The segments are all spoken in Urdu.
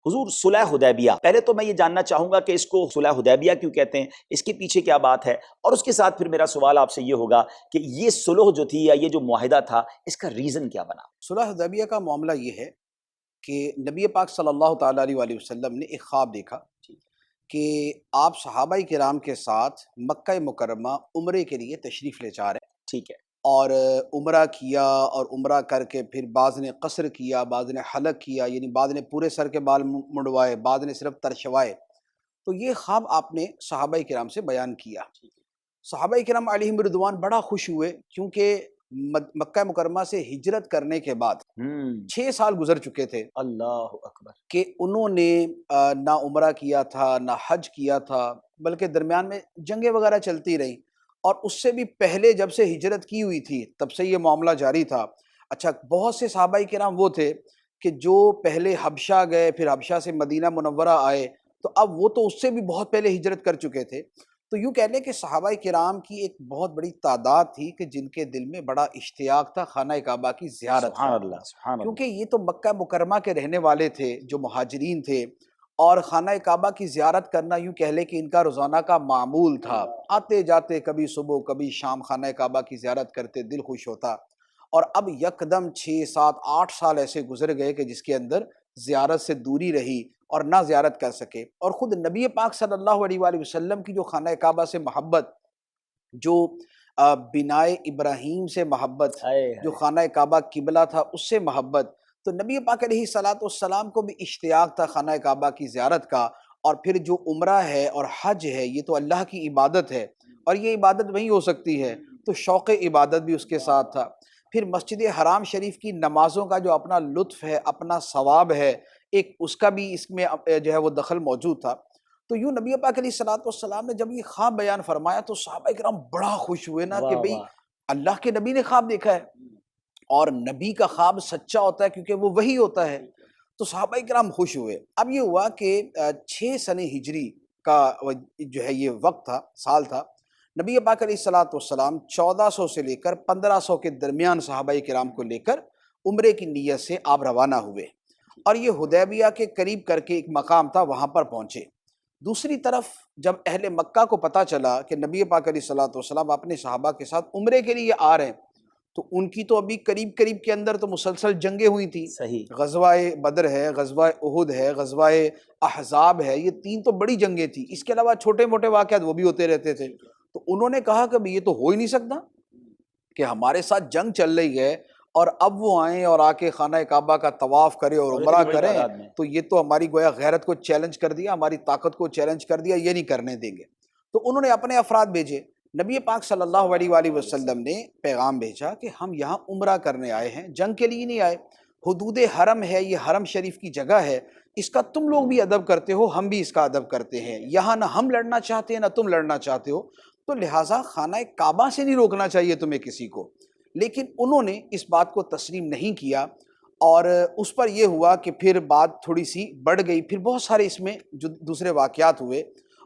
حضور صلح حدیبیہ، پہلے تو میں یہ جاننا چاہوں گا کہ اس کو صلح حدیبیہ کیوں کہتے ہیں، اس کے پیچھے کیا بات ہے، اور اس کے ساتھ پھر میرا سوال آپ سے یہ ہوگا کہ یہ صلح جو تھی یا یہ جو معاہدہ تھا اس کا ریزن کیا بنا؟ صلح حدیبیہ کا معاملہ یہ ہے کہ نبی پاک صلی اللہ تعالیٰ علیہ وآلہ وسلم نے ایک خواب دیکھا کہ آپ صحابہ کرام کے ساتھ مکہ مکرمہ عمرے کے لیے تشریف لے جا رہے ہیں، ٹھیک ہے، اور عمرہ کیا، اور عمرہ کر کے پھر بعض نے قصر کیا، بعض نے حلق کیا، یعنی بعض نے پورے سر کے بال منڈوائے، بعض نے صرف ترشوائے۔ تو یہ خواب آپ نے صحابہ کرام سے بیان کیا۔ صحابہ کرام علیہم رضوان بڑا خوش ہوئے، کیونکہ مکہ مکرمہ سے ہجرت کرنے کے بعد 6 سال گزر چکے تھے اللہ اکبر، کہ انہوں نے نہ عمرہ کیا تھا نہ حج کیا تھا، بلکہ درمیان میں جنگیں وغیرہ چلتی رہیں، اور اس سے بھی پہلے جب سے ہجرت کی ہوئی تھی تب سے یہ معاملہ جاری تھا۔ اچھا، بہت سے صحابہ کرام وہ تھے کہ جو پہلے حبشہ گئے، پھر حبشہ سے مدینہ منورہ آئے، تو اب وہ تو اس سے بھی بہت پہلے ہجرت کر چکے تھے۔ تو یوں کہہ لیں کہ صحابہ کرام کی ایک بہت بڑی تعداد تھی کہ جن کے دل میں بڑا اشتیاق تھا خانہ کعبہ کی زیارت سبحان کا، اللہ سبحان اللہ، کیونکہ یہ تو مکہ مکرمہ کے رہنے والے تھے جو مہاجرین تھے، اور خانہ کعبہ کی زیارت کرنا یوں کہہ لیں کہ ان کا روزانہ کا معمول تھا۔ آتے جاتے کبھی صبح کبھی شام خانہ کعبہ کی زیارت کرتے، دل خوش ہوتا۔ اور اب یکدم 6 7 8 سال ایسے گزر گئے کہ جس کے اندر زیارت سے دوری رہی اور نہ زیارت کر سکے، اور خود نبی پاک صلی اللہ علیہ وآلہ وسلم کی جو خانہ کعبہ سے محبت، جو بنائے ابراہیم سے محبت، جو خانہ کعبہ قبلہ تھا اس سے محبت، تو نبی پاک علیہ الصلوۃ والسلام کو بھی اشتیاق تھا خانہ کعبہ کی زیارت کا۔ اور پھر جو عمرہ ہے اور حج ہے یہ تو اللہ کی عبادت ہے، اور یہ عبادت وہیں ہو سکتی ہے، تو شوق عبادت بھی اس کے ساتھ تھا۔ پھر مسجد حرام شریف کی نمازوں کا جو اپنا لطف ہے، اپنا ثواب ہے، ایک اس کا بھی اس میں جو ہے وہ دخل موجود تھا۔ تو یوں نبی پاک علیہ الصلوۃ والسلام نے جب یہ خواب بیان فرمایا تو صحابہ کرام بڑا خوش ہوئے نا کہ واہ بھئی واہ، اللہ کے نبی نے خواب دیکھا ہے، اور نبی کا خواب سچا ہوتا ہے کیونکہ وہ وحی ہوتا ہے۔ تو صحابہ کرام خوش ہوئے۔ اب یہ ہوا کہ 6 سن ہجری کا جو ہے یہ وقت تھا، سال تھا۔ نبی پاک علیہ الصلوۃ والسلام 1400 سے لے کر 1500 کے درمیان صحابہ کرام کو لے کر عمرے کی نیت سے آپ روانہ ہوئے، اور یہ حدیبیہ کے قریب کر کے ایک مقام تھا، وہاں پر پہنچے۔ دوسری طرف جب اہل مکہ کو پتہ چلا کہ نبی پاک علیہ الصلوۃ والسلام اپنے صحابہ کے ساتھ عمرے کے لیے آ رہے ہیں، تو ان کی تو ابھی قریب قریب کے اندر تو مسلسل جنگیں ہوئی تھیں، صحیح، غزوہ بدر ہے، غزوہ احد ہے، غزوہ احزاب ہے، یہ 3 تو بڑی جنگیں تھیں، اس کے علاوہ چھوٹے موٹے واقعات وہ بھی ہوتے رہتے تھے۔ تو انہوں نے کہا کہ یہ تو ہو ہی نہیں سکتا کہ ہمارے ساتھ جنگ چل رہی ہے اور اب وہ آئیں اور آ کے خانہ کعبہ کا طواف کریں اور اور عمرہ اتنی بڑی کریں، تعداد میں، تو یہ تو ہماری گویا غیرت کو چیلنج کر دیا، ہماری طاقت کو چیلنج کر دیا، یہ نہیں کرنے دیں گے۔ تو انہوں نے اپنے افراد بھیجے۔ نبی پاک صلی اللہ علیہ وآلہ وسلم نے پیغام بھیجا کہ ہم یہاں عمرہ کرنے آئے ہیں، جنگ کے لیے نہیں آئے۔ حدود حرم ہے، یہ حرم شریف کی جگہ ہے، اس کا تم لوگ بھی ادب کرتے ہو، ہم بھی اس کا ادب کرتے ہیں، یہاں نہ ہم لڑنا چاہتے ہیں نہ تم لڑنا چاہتے ہو، تو لہٰذا خانہ کعبہ سے نہیں روکنا چاہیے تمہیں کسی کو۔ لیکن انہوں نے اس بات کو تسلیم نہیں کیا، اور اس پر یہ ہوا کہ پھر بات تھوڑی سی بڑھ گئی، پھر بہت سارے اس میں جو دوسرے واقعات ہوئے،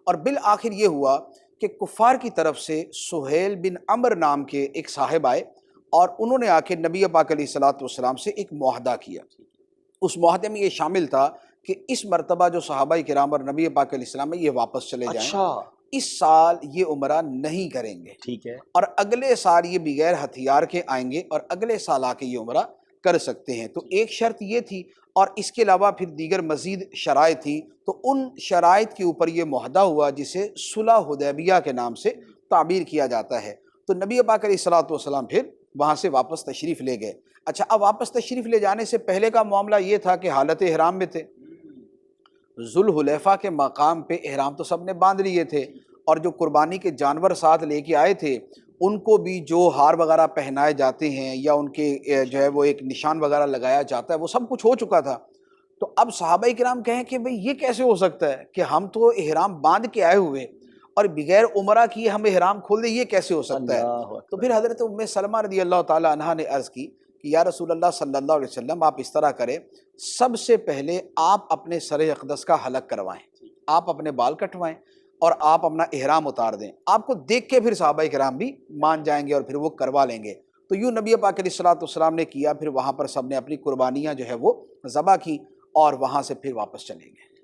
اور بالآخر یہ ہوا کہ کفار کی طرف سے سہیل بن عمر نام کے ایک صاحب آئے، اور انہوں نے آ کے نبی پاک علیہ الصلوۃ والسلام سے ایک معاہدہ کیا۔ اس معاہدے میں یہ شامل تھا کہ اس مرتبہ جو صحابہ کرام اور نبی پاک علیہ السلام ہے یہ واپس چلے جائیں، اچھا، اس سال یہ عمرہ نہیں کریں گے، ٹھیک ہے، اور اگلے سال یہ بغیر ہتھیار کے آئیں گے اور اگلے سال آ کے یہ عمرہ کر سکتے ہیں۔ تو ایک شرط یہ تھی، اور اس کے علاوہ پھر دیگر مزید شرائط تھی، تو ان شرائط کے اوپر یہ معاہدہ ہوا جسے صلح حدیبیہ کے نام سے تعبیر کیا جاتا ہے۔ تو نبی پاک علیہ الصلوۃ والسلام پھر وہاں سے واپس تشریف لے گئے۔ اچھا، اب واپس تشریف لے جانے سے پہلے کا معاملہ یہ تھا کہ حالت احرام میں تھے، ذوالحلیفہ کے مقام پہ احرام تو سب نے باندھ لیے تھے، اور جو قربانی کے جانور ساتھ لے کے آئے تھے ان کو بھی جو ہار وغیرہ پہنائے جاتے ہیں یا ان کے جو ہے وہ ایک نشان وغیرہ لگایا جاتا ہے وہ سب کچھ ہو چکا تھا۔ تو اب صحابہ کرام کہیں کہ بھئی یہ کیسے ہو سکتا ہے کہ ہم تو احرام باندھ کے آئے ہوئے اور بغیر عمرہ کیے ہم احرام کھول دیں، یہ کیسے ہو سکتا ہے؟ اللہ تو اکبر، پھر حضرت ام سلمہ رضی اللہ تعالی عنہا نے عرض کی کہ یا رسول اللہ صلی اللہ علیہ وسلم، آپ اس طرح کریں، سب سے پہلے آپ اپنے سر اقدس کا حلق کروائیں، آپ اپنے بال کٹوائیں اور آپ اپنا احرام اتار دیں، آپ کو دیکھ کے پھر صحابہ کرام بھی مان جائیں گے اور پھر وہ کروا لیں گے۔ تو یوں نبی پاک علیہ الصلوۃ والسلام نے کیا، پھر وہاں پر سب نے اپنی قربانیاں جو ہے وہ ذبح کی، اور وہاں سے پھر واپس چلیں گے۔